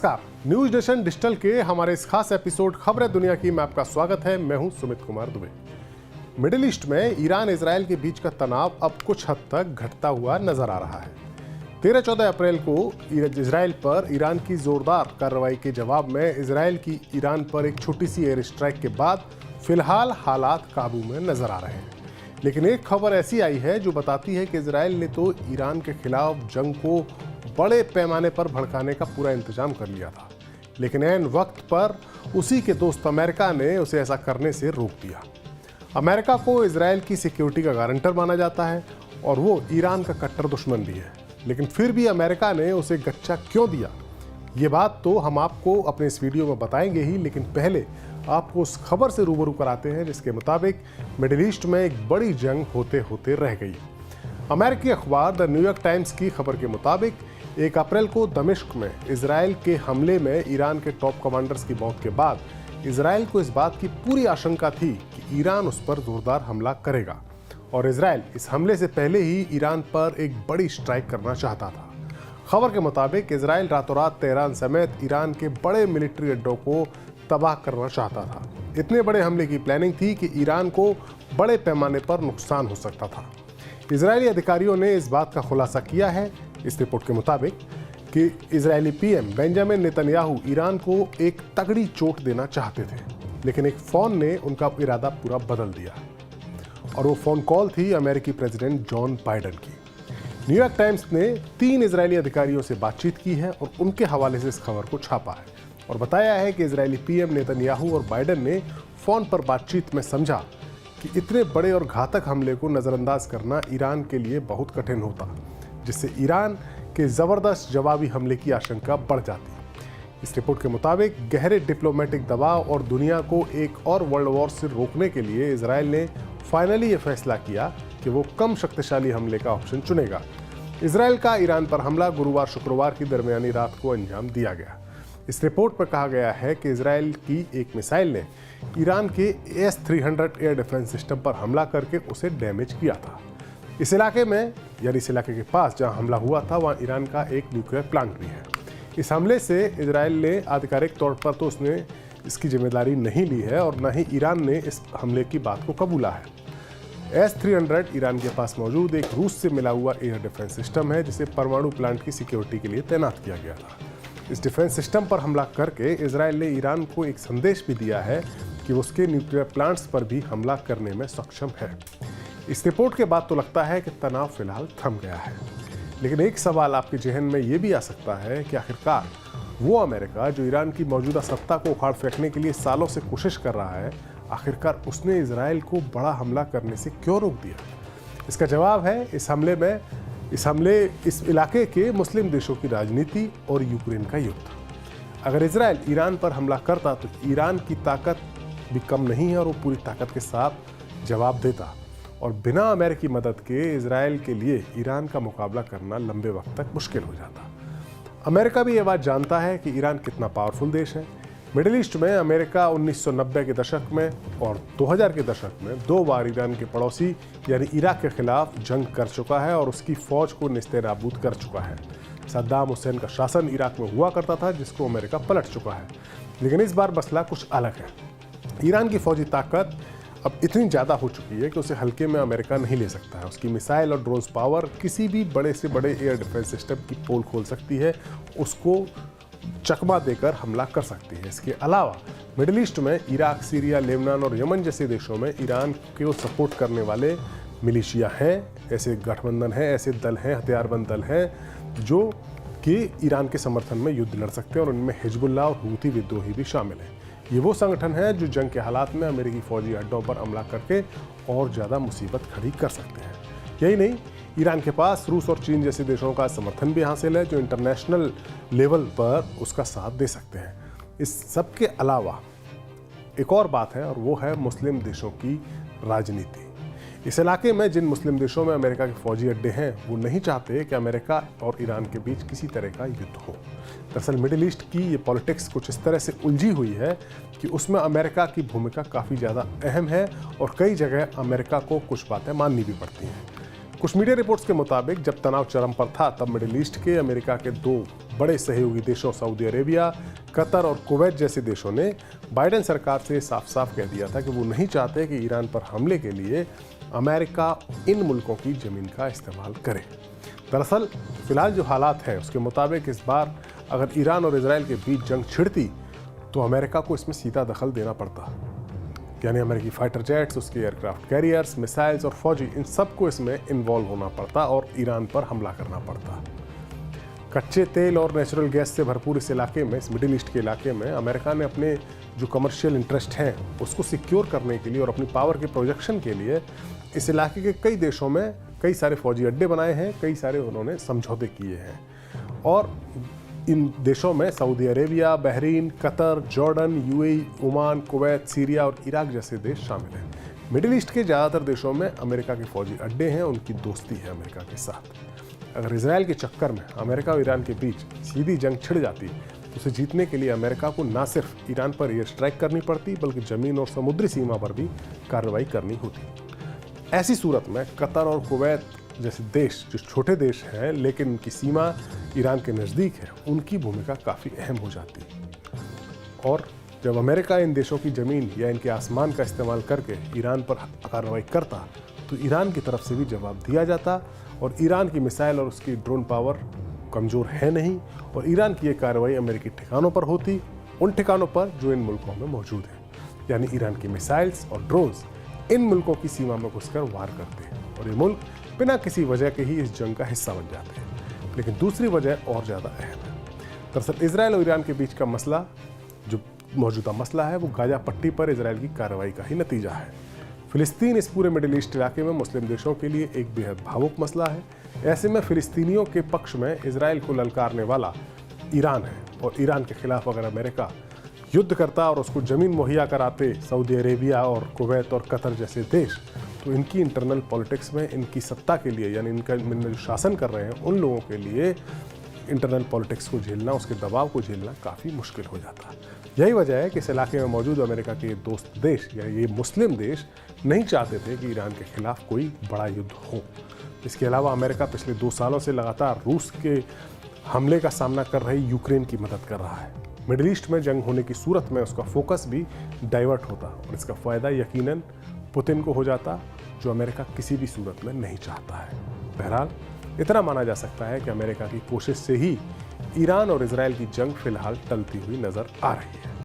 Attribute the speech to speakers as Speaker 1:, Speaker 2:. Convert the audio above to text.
Speaker 1: नमस्कार, news nation digital के हमारे इस खास एपिसोड खबरें दुनिया की में आपका स्वागत है। मैं हूं सुमित कुमार दुबे। मिडिल ईस्ट में ईरान इजराइल के बीच का तनाव अब कुछ हद तक घटता हुआ नजर आ रहा है। 13-14 अप्रैल को इजराइल पर ईरान की जोरदार कार्रवाई के जवाब में इजराइल की ईरान पर एक छोटी सी एयर स्ट्राइक के बाद फिलहाल हालात काबू में नजर आ रहे हैं। लेकिन एक खबर ऐसी आई है जो बताती है कि इजराइल ने तो ईरान के खिलाफ जंग को बड़े पैमाने पर भड़काने का पूरा इंतजाम कर लिया था, लेकिन ऐन वक्त पर उसी के दोस्त अमेरिका ने उसे ऐसा करने से रोक दिया। अमेरिका को इजराइल की सिक्योरिटी का गारंटर माना जाता है और वो ईरान का कट्टर दुश्मन भी है, लेकिन फिर भी अमेरिका ने उसे गच्चा क्यों दिया, ये बात तो हम आपको अपने इस वीडियो में बताएंगे ही। लेकिन पहले आपको उस खबर से रूबरू कराते हैं जिसके मुताबिक मिडिल ईस्ट में एक बड़ी जंग होते होते रह गई। अमेरिकी अखबार द न्यूयॉर्क टाइम्स की खबर के मुताबिक 1 अप्रैल को दमिश्क में इजराइल के हमले में ईरान के टॉप कमांडर्स की मौत के बाद इजराइल को इस बात की पूरी आशंका थी कि ईरान उस पर जोरदार हमला करेगा और इजराइल इस हमले से पहले ही ईरान पर एक बड़ी स्ट्राइक करना चाहता था। खबर के मुताबिक इजराइल रातों रात तेहरान समेत ईरान के बड़े मिलिट्री अड्डों को तबाह करना चाहता था। इतने बड़े हमले की प्लानिंग थी कि ईरान को बड़े पैमाने पर नुकसान हो सकता था। इजरायली अधिकारियों ने इस बात का खुलासा किया है इस रिपोर्ट के मुताबिक कि Israeli PM Benjamin Netanyahu Iran को एक तगड़ी चोट देना चाहते थे, लेकिन एक फोन ने उनका इरादा पूरा बदल दिया और वो फोन कॉल थी अमेरिकी प्रेसिडेंट जॉन बाइडेन की। न्यूयॉर्क टाइम्स ने 3 इजरायली अधिकारियों से बातचीत की है और उनके हवाले से इस खबर को छापा है और बताया है कि इजरायली पीएम नेतन्याहू और बाइडेन ने फोन पर बातचीत में समझा कि इतने बड़े और घातक हमले को नजरअंदाज करना ईरान के लिए बहुत कठिन होता, जिससे ईरान के जबरदस्त जवाबी हमले की आशंका बढ़ जाती। इस रिपोर्ट के मुताबिक गहरे डिप्लोमेटिक दबाव और दुनिया को एक और वर्ल्ड वॉर से रोकने के लिए इजराइल ने फाइनली ये फैसला किया कि वो कम शक्तिशाली हमले का ऑप्शन चुनेगा। इजराइल का ईरान पर हमला गुरुवार शुक्रवार की दरमियानी रात को अंजाम दिया गया। इस रिपोर्ट में कहा गया है कि इजराइल की एक मिसाइल ने ईरान के S-300 एयर डिफेंस सिस्टम पर हमला करके उसे डैमेज किया था। इस इलाके में यानी इस इलाके के पास जहां हमला हुआ था वहां ईरान का एक न्यूक्लियर प्लांट भी है। इस हमले से इजराइल ने आधिकारिक तौर पर तो उसने इसकी जिम्मेदारी नहीं ली है और न ही ईरान ने इस हमले की बात को कबूला है। S-300 ईरान के पास मौजूद एक रूस से मिला हुआ एयर डिफेंस सिस्टम है जिसे परमाणु प्लांट की सिक्योरिटी के लिए तैनात किया गया था। इस डिफेंस सिस्टम पर हमला करके इजराइल ने ईरान को एक संदेश भी दिया है कि उसके न्यूक्लियर प्लांट्स पर भी हमला करने में सक्षम है। इस रिपोर्ट के बाद तो लगता है कि तनाव फिलहाल थम गया है, लेकिन एक सवाल आपके जहन में यह भी आ सकता है कि आखिरकार वो अमेरिका जो ईरान की मौजूदा सत्ता को उखाड़ फेंकने के लिए सालों से कोशिश कर रहा है, आखिरकार उसने इजराइल को बड़ा हमला करने से क्यों रोक दिया? इसका जवाब है इस इलाके के मुस्लिम देशों की राजनीति और यूक्रेन का युद्ध। अगर इजराइल ईरान पर हमला करता तो ईरान की ताकत भी कम नहीं है और वो पूरी ताकत के साथ जवाब देता और बिना अमेरिकी मदद के इजराइल के लिए ईरान का मुकाबला करना लंबे वक्त तक मुश्किल हो जाता। अमेरिका भी ये बात जानता है कि ईरान कितना पावरफुल देश है। मिडिल ईस्ट में अमेरिका 1990 के दशक में और 2000 के दशक में 2 बार ईरान के पड़ोसी यानी इराक के खिलाफ जंग कर चुका है और उसकी फौज को निस्तेनाबूद कर चुका है। सद्दाम हुसैन का शासन इराक में हुआ करता था जिसको अमेरिका पलट चुका है, लेकिन इस बार मसला कुछ अलग है। ईरान की फौजी ताकत अब इतनी ज़्यादा हो चुकी है कि उसे हल्के में अमेरिका नहीं ले सकता है। उसकी मिसाइल और ड्रोन पावर किसी भी बड़े से बड़े एयर डिफेंस सिस्टम की पोल खोल सकती है, उसको चकमा देकर हमला कर सकती है। इसके अलावा मिडिल ईस्ट में इराक, सीरिया, लेबनान और यमन जैसे देशों में ईरान को सपोर्ट करने वाले मिलिशिया हैं, ऐसे गठबंधन हैं, ऐसे दल हैं, हथियारबंद दल हैं जो कि ईरान के समर्थन में युद्ध लड़ सकते हैं और उनमें हिजबुल्लाह और हूती विद्रोही भी शामिल हैं। ये वो संगठन है जो जंग के हालात में अमेरिकी फौजी अड्डों पर हमला करके और ज़्यादा मुसीबत खड़ी कर सकते हैं। यही नहीं, ईरान के पास रूस और चीन जैसे देशों का समर्थन भी हासिल है जो इंटरनेशनल लेवल पर उसका साथ दे सकते हैं। इस सब के अलावा एक और बात है और वो है मुस्लिम देशों की राजनीति। इस इलाके में जिन मुस्लिम देशों में अमेरिका के फौजी अड्डे हैं वो नहीं चाहते कि अमेरिका और ईरान के बीच किसी तरह का युद्ध हो। दरअसल मिडिल ईस्ट की ये पॉलिटिक्स कुछ इस तरह से उलझी हुई है कि उसमें अमेरिका की भूमिका काफ़ी ज़्यादा अहम है और कई जगह अमेरिका को कुछ बातें माननी भी पड़ती हैं। कुछ मीडिया रिपोर्ट्स के मुताबिक जब तनाव चरम पर था तब मिडिल ईस्ट के अमेरिका के दो बड़े सहयोगी देशों सऊदी अरेबिया, कतर और कुवैत जैसे देशों ने बाइडेन सरकार से साफ साफ कह दिया था कि वो नहीं चाहते कि ईरान पर हमले के लिए अमेरिका इन मुल्कों की जमीन का इस्तेमाल करे। दरअसल फिलहाल जो हालात हैं उसके मुताबिक इस बार अगर ईरान और इजराइल के बीच जंग छिड़ती तो अमेरिका को इसमें सीधा दखल देना पड़ता, यानी अमेरिकी फाइटर जेट्स, उसके एयरक्राफ्ट कैरियर्स, मिसाइल्स और फौजी, इन सबको इसमें इन्वॉल्व होना पड़ता और ईरान पर हमला करना पड़ता। कच्चे तेल और नेचुरल गैस से भरपूर इस इलाके में, इस मिडिल ईस्ट के इलाके में अमेरिका ने अपने जो कमर्शियल इंटरेस्ट हैं उसको सिक्योर करने के लिए और अपनी पावर के प्रोजेक्शन के लिए इस इलाके के कई देशों में कई सारे फौजी अड्डे बनाए हैं, कई सारे उन्होंने समझौते किए हैं। और इन देशों में Saudi Arabia, Bahrain, Qatar, Jordan, UAE, Oman, Kuwait, Syria और इराक जैसे देश शामिल हैं। मिडिल ईस्ट के ज़्यादातर देशों में अमेरिका के फौजी अड्डे हैं, उनकी दोस्ती है अमेरिका के साथ। अगर इजराइल के चक्कर में अमेरिका और ईरान के बीच सीधी जंग छिड़ जाती तो उसे जीतने के लिए अमेरिका को न सिर्फ ईरान पर एयर स्ट्राइक करनी पड़ती बल्कि ज़मीन और समुद्री सीमा पर भी कार्रवाई करनी होती। ऐसी सूरत में कतर और कुवैत जैसे देश, जो छोटे देश हैं लेकिन उनकी सीमा ईरान के नज़दीक है, उनकी भूमिका काफ़ी अहम हो जाती। और जब अमेरिका इन देशों की ज़मीन या इनके आसमान का इस्तेमाल करके ईरान पर कार्रवाई करता तो ईरान की तरफ से भी जवाब दिया जाता। और ईरान की मिसाइल और उसकी ड्रोन पावर कमज़ोर है नहीं, और ईरान की ये कार्रवाई अमेरिकी ठिकानों पर होती, उन ठिकानों पर जो इन मुल्कों में मौजूद हैं। यानी ईरान की मिसाइल्स और ड्रोन्स इन मुल्कों की सीमा में घुसकर वार करते हैं और ये मुल्क बिना किसी वजह के ही इस जंग का हिस्सा बन जाते हैं। लेकिन दूसरी वजह और ज़्यादा अहम है। दरअसल इजराइल और ईरान के बीच का मसला, जो मौजूदा मसला है, वो गाजा पट्टी पर इजराइल की कार्रवाई का ही नतीजा है। फिलिस्तीन इस पूरे मिडिल ईस्ट इलाके में मुस्लिम देशों के लिए एक बेहद भावुक मसला है। ऐसे में फिलिस्तीनियों के पक्ष में इजराइल को ललकारने वाला ईरान है, और ईरान के खिलाफ अगर अमेरिका युद्ध करता और उसको ज़मीन मुहैया कराते सऊदी अरेबिया और कुवैत और कतर जैसे देश, तो इनकी इंटरनल पॉलिटिक्स में इनकी सत्ता के लिए, यानी इनका जो शासन कर रहे हैं उन लोगों के लिए इंटरनल पॉलिटिक्स को झेलना, उसके दबाव को झेलना काफ़ी मुश्किल हो जाता। यही वजह है कि इस इलाके में मौजूद अमेरिका के दोस्त देश या ये मुस्लिम देश नहीं चाहते थे कि ईरान के खिलाफ कोई बड़ा युद्ध हो। इसके अलावा अमेरिका पिछले 2 सालों से लगातार रूस के हमले का सामना कर रही यूक्रेन की मदद कर रहा है। मिडिल ईस्ट में जंग होने की सूरत में उसका फोकस भी डाइवर्ट होता और इसका फ़ायदा यकीनन पुतिन को हो जाता, जो अमेरिका किसी भी सूरत में नहीं चाहता है। बहरहाल इतना माना जा सकता है कि अमेरिका की कोशिश से ही ईरान और इजराइल की जंग फिलहाल टलती हुई नजर आ रही है।